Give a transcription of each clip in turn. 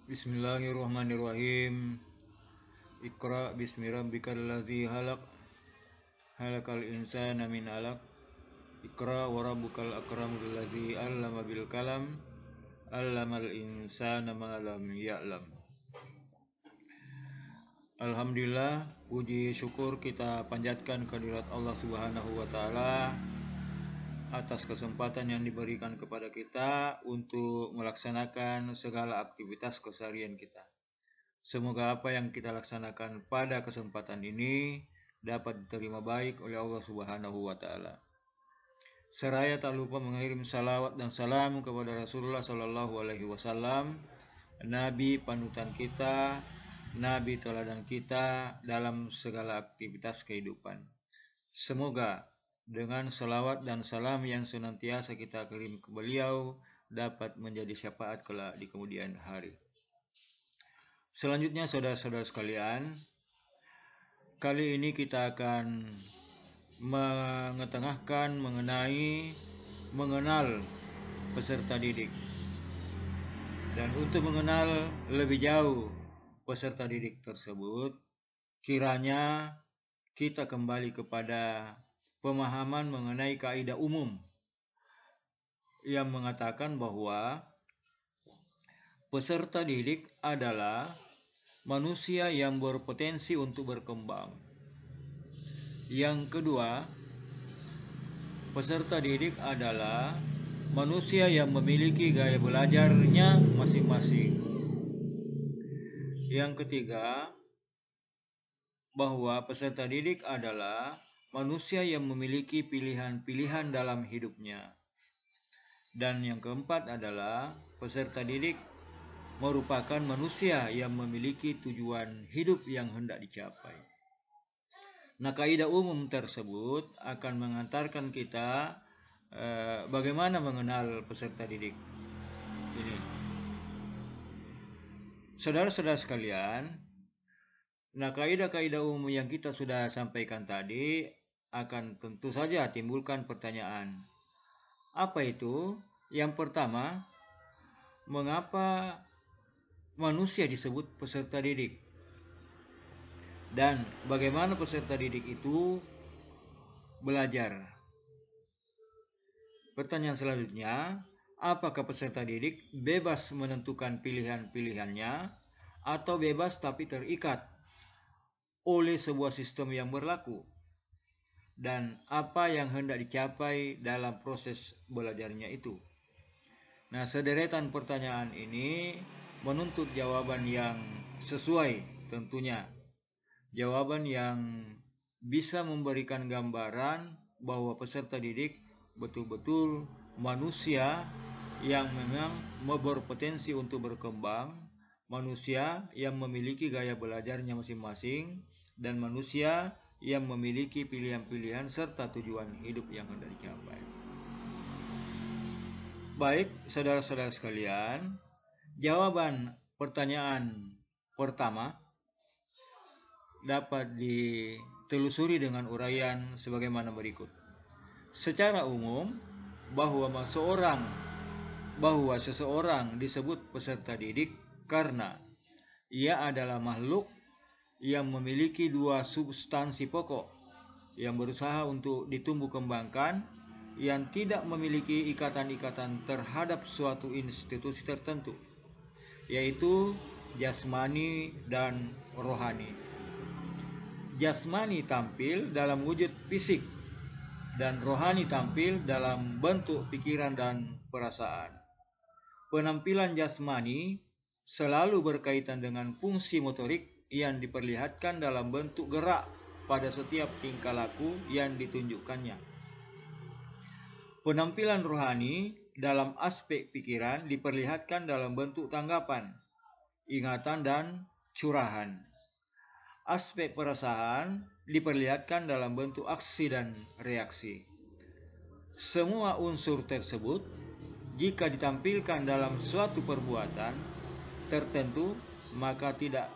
Bismillahirrahmanirrahim. Iqra bismi rabbikal ladzi khalaq. Khalaqal insana min 'alaq. Iqra wa rabbukal akramul ladzi 'allama bil qalam. 'Allamal insana ma lam ya'lam. Alhamdulillah, puji syukur kita panjatkan kehadirat Allah Subhanahu wa taala atas kesempatan yang diberikan kepada kita untuk melaksanakan segala aktivitas keseharian kita. Semoga apa yang kita laksanakan pada kesempatan ini dapat diterima baik oleh Allah Subhanahu wa taala. Seraya tak lupa mengirim salawat dan salam kepada Rasulullah sallallahu alaihi wasallam, nabi panutan kita, nabi teladan kita dalam segala aktivitas kehidupan. Semoga dengan salawat dan salam yang senantiasa kita kirim ke beliau dapat menjadi syafaat kelak di kemudian hari. Selanjutnya saudara-saudara sekalian, kali ini kita akan mengenal peserta didik. Dan untuk mengenal lebih jauh peserta didik tersebut, kiranya kita kembali kepada pemahaman mengenai kaidah umum yang mengatakan bahwa peserta didik adalah manusia yang berpotensi untuk berkembang. Yang kedua, peserta didik adalah manusia yang memiliki gaya belajarnya masing-masing. Yang ketiga, bahwa peserta didik adalah manusia yang memiliki pilihan-pilihan dalam hidupnya. Dan yang keempat adalah peserta didik merupakan manusia yang memiliki tujuan hidup yang hendak dicapai. Nah, kaidah umum tersebut akan mengantarkan kita bagaimana mengenal peserta didik ini. Saudara-saudara sekalian, nah kaidah-kaidah umum yang kita sudah sampaikan tadi akan tentu saja timbulkan pertanyaan. Apa itu? Yang pertama, mengapa manusia disebut peserta didik? Dan bagaimana peserta didik itu belajar? Pertanyaan selanjutnya, apakah peserta didik bebas menentukan pilihan-pilihannya atau bebas tapi terikat oleh sebuah sistem yang berlaku? Dan apa yang hendak dicapai dalam proses belajarnya itu? Nah, sederetan pertanyaan ini menuntut jawaban yang sesuai tentunya. Jawaban yang bisa memberikan gambaran bahwa peserta didik betul-betul manusia yang memang berpotensi untuk berkembang, manusia yang memiliki gaya belajarnya masing-masing, dan manusia yang memiliki pilihan-pilihan serta tujuan hidup yang hendak dicapai. Baik, saudara-saudara sekalian, jawaban pertanyaan pertama dapat ditelusuri dengan uraian sebagaimana berikut. Secara umum, bahwa seseorang disebut peserta didik karena ia adalah makhluk yang memiliki dua substansi pokok yang berusaha untuk ditumbuh kembangkan, yang tidak memiliki ikatan-ikatan terhadap suatu institusi tertentu, yaitu jasmani dan rohani. Jasmani tampil dalam wujud fisik dan rohani tampil dalam bentuk pikiran dan perasaan. Penampilan jasmani selalu berkaitan dengan fungsi motorik yang diperlihatkan dalam bentuk gerak pada setiap tingkah laku yang ditunjukkannya. Penampilan rohani dalam aspek pikiran diperlihatkan dalam bentuk tanggapan, ingatan, dan curahan. Aspek perasaan diperlihatkan dalam bentuk aksi dan reaksi. Semua unsur tersebut jika ditampilkan dalam suatu perbuatan tertentu, maka tidak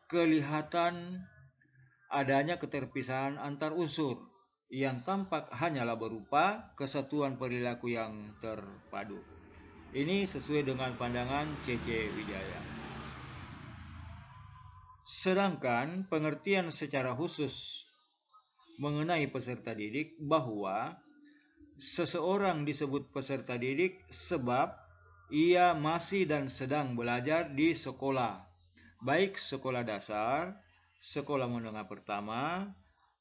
kelihatan adanya keterpisahan antar unsur. Yang tampak hanyalah berupa kesatuan perilaku yang terpadu. Ini sesuai dengan pandangan C.C. Wijaya. Sedangkan pengertian secara khusus mengenai peserta didik bahwa seseorang disebut peserta didik sebab ia masih dan sedang belajar di sekolah, baik sekolah dasar, sekolah menengah pertama,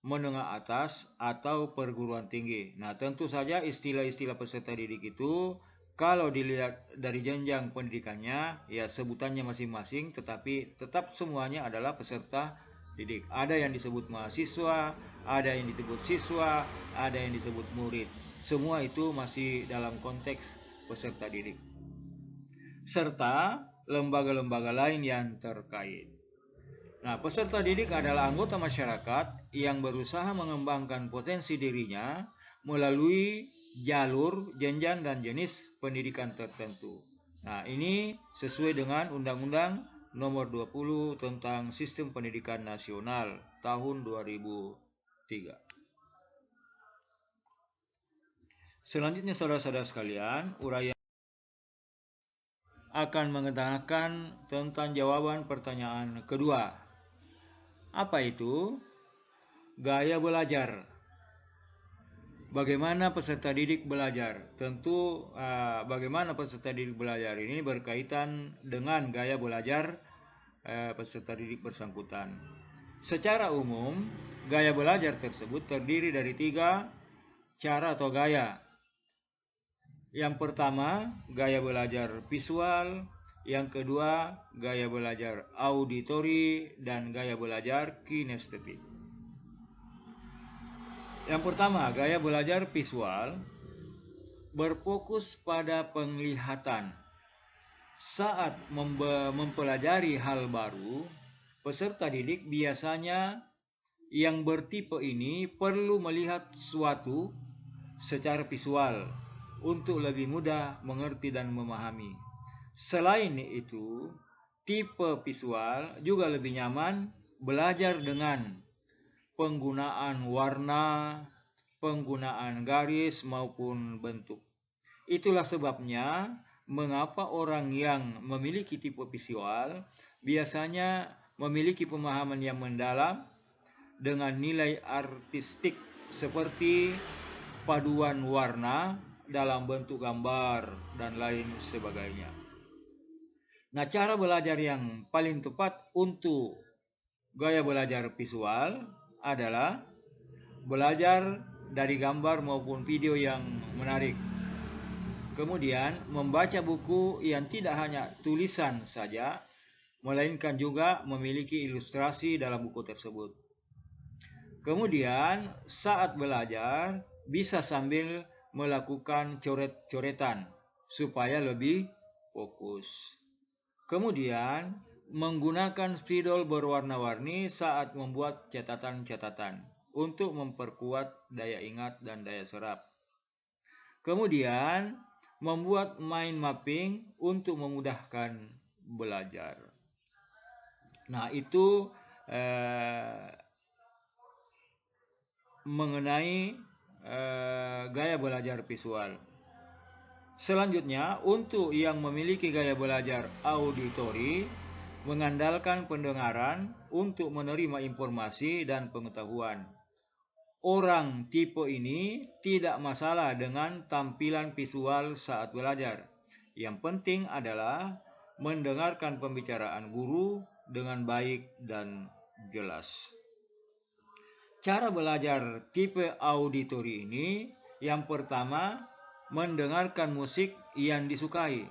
menengah atas, atau perguruan tinggi. Nah, tentu saja istilah-istilah peserta didik itu kalau dilihat dari jenjang pendidikannya, ya sebutannya masing-masing, tetapi tetap semuanya adalah peserta didik. Ada yang disebut mahasiswa, ada yang disebut siswa, ada yang disebut murid. Semua itu masih dalam konteks peserta didik. Serta lembaga-lembaga lain yang terkait. Nah, peserta didik adalah anggota masyarakat yang berusaha mengembangkan potensi dirinya melalui jalur, jenjang, dan jenis pendidikan tertentu. Nah, ini sesuai dengan Undang-Undang Nomor 20 tentang Sistem Pendidikan Nasional tahun 2003. Selanjutnya, saudara-saudara sekalian, uraian akan mengenalkan tentang jawaban pertanyaan kedua. Apa itu? Gaya belajar. Bagaimana peserta didik belajar? Tentu bagaimana peserta didik belajar ini berkaitan dengan gaya belajar peserta didik bersangkutan. Secara umum, gaya belajar tersebut terdiri dari 3 cara atau gaya. Yang pertama, gaya belajar visual. Yang kedua, gaya belajar auditori, dan gaya belajar kinestetik. Yang pertama, gaya belajar visual berfokus pada penglihatan. Saat mempelajari hal baru, peserta didik biasanya yang bertipe ini perlu melihat suatu secara visual untuk lebih mudah mengerti dan memahami. Selain itu, tipe visual juga lebih nyaman belajar dengan penggunaan warna, penggunaan garis maupun bentuk. Itulah sebabnya mengapa orang yang memiliki tipe visual biasanya memiliki pemahaman yang mendalam dengan nilai artistik seperti paduan warna dalam bentuk gambar dan lain sebagainya. Nah, cara belajar yang paling tepat untuk gaya belajar visual adalah belajar dari gambar maupun video yang menarik. Kemudian membaca buku yang tidak hanya tulisan saja, melainkan juga memiliki ilustrasi dalam buku tersebut. Kemudian saat belajar bisa sambil melakukan coret-coretan supaya lebih fokus. Kemudian menggunakan spidol berwarna-warni saat membuat catatan-catatan untuk memperkuat daya ingat dan daya serap. Kemudian membuat mind mapping untuk memudahkan belajar. Nah, itu mengenai gaya belajar visual. Selanjutnya, untuk yang memiliki gaya belajar auditori, mengandalkan pendengaran untuk menerima informasi dan pengetahuan. Orang tipe ini tidak masalah dengan tampilan visual saat belajar. Yang penting adalah mendengarkan pembicaraan guru dengan baik dan jelas. Cara belajar tipe auditori ini, yang pertama, mendengarkan musik yang disukai.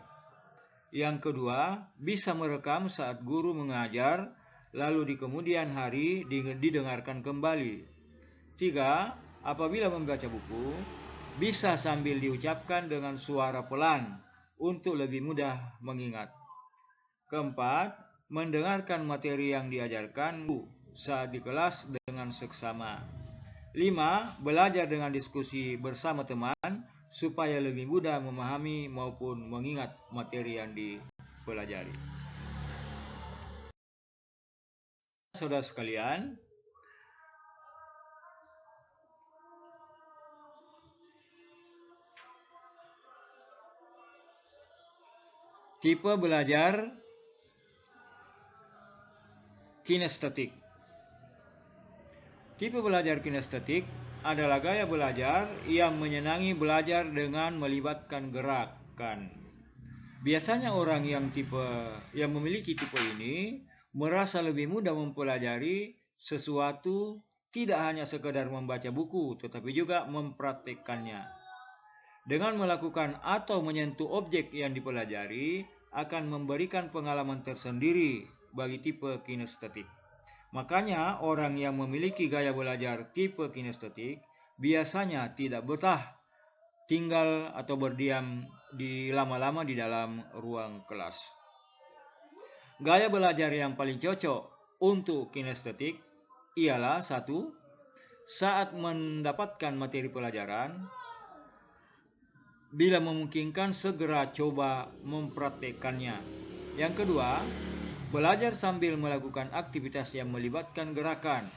Yang kedua, bisa merekam saat guru mengajar, lalu di kemudian hari didengarkan kembali. 3, apabila membaca buku, bisa sambil diucapkan dengan suara pelan untuk lebih mudah mengingat. Keempat, mendengarkan materi yang diajarkan saat di kelas dengan seksama. 5, belajar dengan diskusi bersama teman supaya lebih mudah memahami maupun mengingat materi yang dipelajari. Saudara sekalian, tipe belajar kinestetik. Tipe belajar kinestetik adalah gaya belajar yang menyenangi belajar dengan melibatkan gerakan. Biasanya orang yang memiliki tipe ini merasa lebih mudah mempelajari sesuatu, tidak hanya sekedar membaca buku, tetapi juga mempraktikkannya. Dengan melakukan atau menyentuh objek yang dipelajari akan memberikan pengalaman tersendiri bagi tipe kinestetik. Makanya orang yang memiliki gaya belajar tipe kinestetik biasanya tidak betah tinggal atau berdiam lama-lama di dalam ruang kelas. Gaya belajar yang paling cocok untuk kinestetik ialah 1. Saat mendapatkan materi pelajaran, bila memungkinkan segera coba mempraktekkannya. Yang kedua, belajar sambil melakukan aktivitas yang melibatkan gerakan.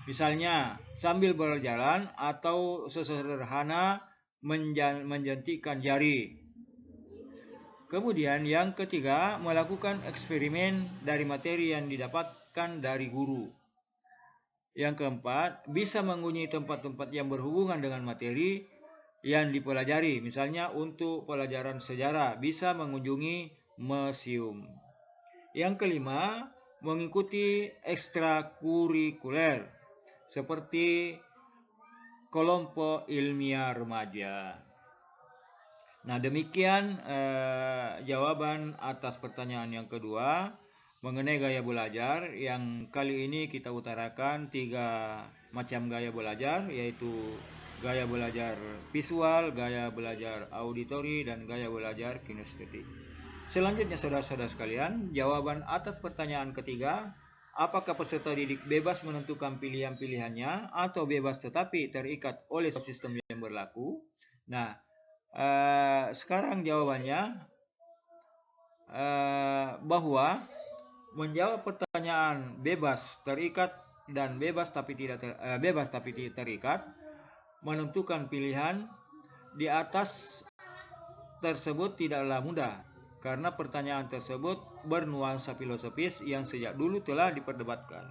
Misalnya, sambil berjalan atau sesederhana menjentikan jari. Kemudian yang ketiga, melakukan eksperimen dari materi yang didapatkan dari guru. Yang keempat, bisa mengunjungi tempat-tempat yang berhubungan dengan materi yang dipelajari. Misalnya untuk pelajaran sejarah, bisa mengunjungi museum. Yang kelima, mengikuti ekstrakurikuler seperti kelompok ilmiah remaja. Nah, demikian jawaban atas pertanyaan yang kedua mengenai gaya belajar. Yang kali ini kita utarakan 3 macam gaya belajar, yaitu gaya belajar visual, gaya belajar auditori, dan gaya belajar kinestetik. Selanjutnya saudara-saudara sekalian, jawaban atas pertanyaan ketiga, apakah peserta didik bebas menentukan pilihan-pilihannya atau bebas tetapi terikat oleh sistem yang berlaku? Nah, sekarang jawabannya bahwa menjawab pertanyaan bebas terikat dan bebas tapi tidak terikat, menentukan pilihan di atas tersebut tidaklah mudah, karena pertanyaan tersebut bernuansa filosofis yang sejak dulu telah diperdebatkan.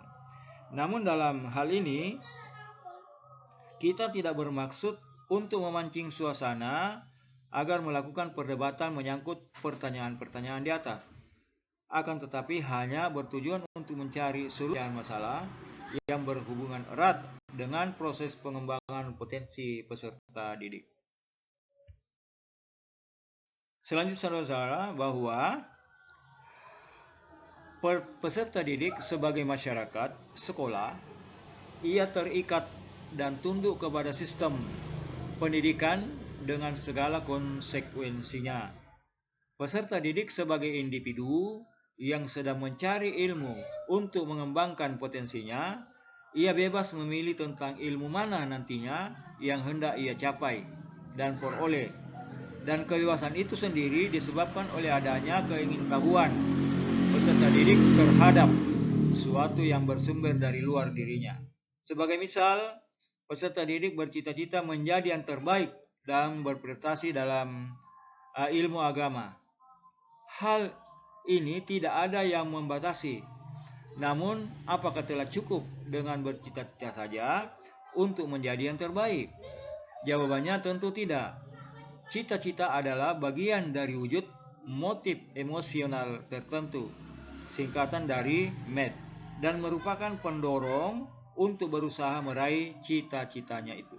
Namun dalam hal ini kita tidak bermaksud untuk memancing suasana agar melakukan perdebatan menyangkut pertanyaan-pertanyaan di atas. Akan tetapi hanya bertujuan untuk mencari solusi masalah yang berhubungan erat dengan proses pengembangan potensi peserta didik. Selanjutnya saudara-saudara, bahwa peserta didik sebagai masyarakat sekolah, ia terikat dan tunduk kepada sistem pendidikan dengan segala konsekuensinya. Peserta didik sebagai individu yang sedang mencari ilmu untuk mengembangkan potensinya, ia bebas memilih tentang ilmu mana nantinya yang hendak ia capai dan peroleh. Dan kebebasan itu sendiri disebabkan oleh adanya keingintahuan peserta didik terhadap suatu yang bersumber dari luar dirinya. Sebagai misal, peserta didik bercita-cita menjadi yang terbaik dan berprestasi dalam ilmu agama. Hal ini tidak ada yang membatasi. Namun, apakah telah cukup dengan bercita-cita saja untuk menjadi yang terbaik? Jawabannya tentu tidak. Cita-cita adalah bagian dari wujud motif emosional tertentu, singkatan dari MET, dan merupakan pendorong untuk berusaha meraih cita-citanya itu.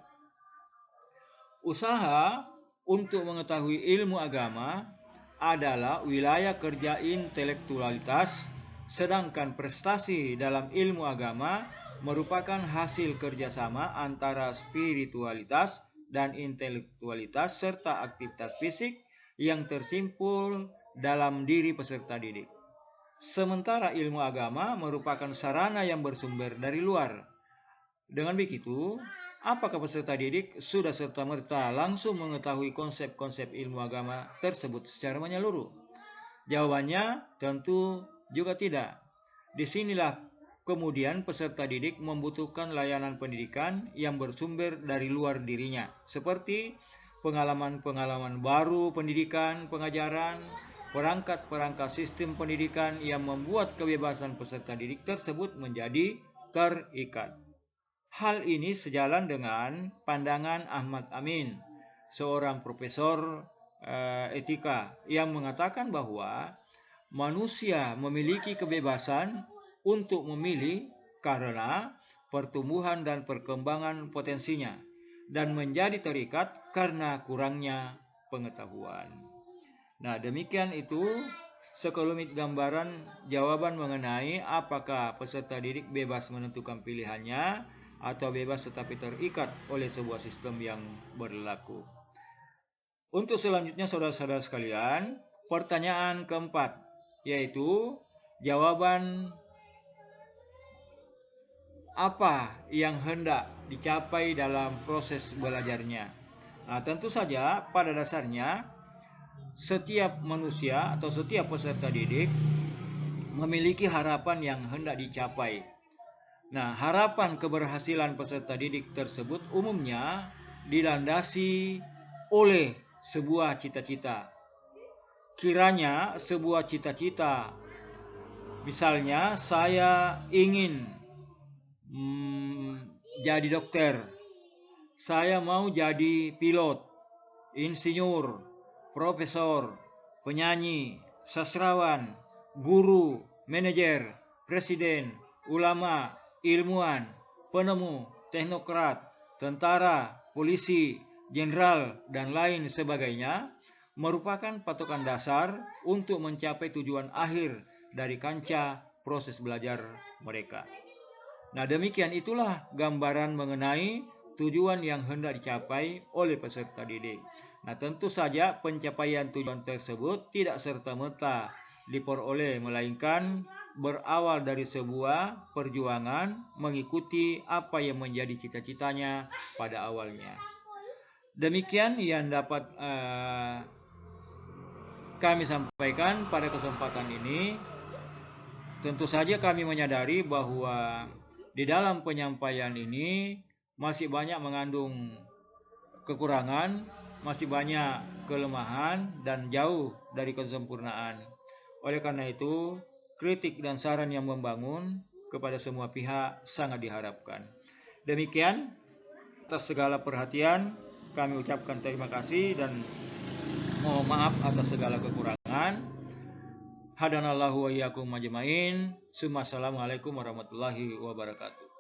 Usaha untuk mengetahui ilmu agama adalah wilayah kerja intelektualitas, sedangkan prestasi dalam ilmu agama merupakan hasil kerjasama antara spiritualitas dan intelektualitas serta aktivitas fisik yang tersimpul dalam diri peserta didik. Sementara ilmu agama merupakan sarana yang bersumber dari luar. Dengan begitu, apakah peserta didik sudah serta-merta langsung mengetahui konsep-konsep ilmu agama tersebut secara menyeluruh? Jawabannya tentu juga tidak. Disinilah kemudian peserta didik membutuhkan layanan pendidikan yang bersumber dari luar dirinya, seperti pengalaman-pengalaman baru pendidikan, pengajaran, perangkat-perangkat sistem pendidikan yang membuat kebebasan peserta didik tersebut menjadi terikat. Hal ini sejalan dengan pandangan Ahmad Amin, seorang profesor etika, yang mengatakan bahwa manusia memiliki kebebasan untuk memilih karena pertumbuhan dan perkembangan potensinya, dan menjadi terikat karena kurangnya pengetahuan. Nah, demikian itu sekelumit gambaran jawaban mengenai apakah peserta didik bebas menentukan pilihannya atau bebas tetapi terikat oleh sebuah sistem yang berlaku. Untuk selanjutnya saudara-saudara sekalian, pertanyaan keempat, yaitu jawaban apa yang hendak dicapai dalam proses belajarnya. Nah, tentu saja pada dasarnya setiap manusia atau setiap peserta didik memiliki harapan yang hendak dicapai. Nah, harapan keberhasilan peserta didik tersebut umumnya dilandasi oleh sebuah cita-cita. Kiranya sebuah cita-cita, misalnya saya ingin jadi dokter, saya mau jadi pilot, insinyur, profesor, penyanyi, sastrawan, guru, manajer, presiden, ulama, ilmuwan, penemu, teknokrat, tentara, polisi, jenderal, dan lain sebagainya, merupakan patokan dasar untuk mencapai tujuan akhir dari kancah proses belajar mereka. Nah, demikian itulah gambaran mengenai tujuan yang hendak dicapai oleh peserta didik. Nah, tentu saja pencapaian tujuan tersebut tidak serta-merta diperoleh, melainkan berawal dari sebuah perjuangan mengikuti apa yang menjadi cita-citanya pada awalnya. Demikian yang dapat kami sampaikan pada kesempatan ini. Tentu saja kami menyadari bahwa di dalam penyampaian ini masih banyak mengandung kekurangan, masih banyak kelemahan, dan jauh dari kesempurnaan. Oleh karena itu, kritik dan saran yang membangun kepada semua pihak sangat diharapkan. Demikian, atas segala perhatian kami ucapkan terima kasih dan mohon maaf atas segala kekurangan. Hadanallahu wa iyyakum ajmain. Assalamualaikum warahmatullahi wabarakatuh.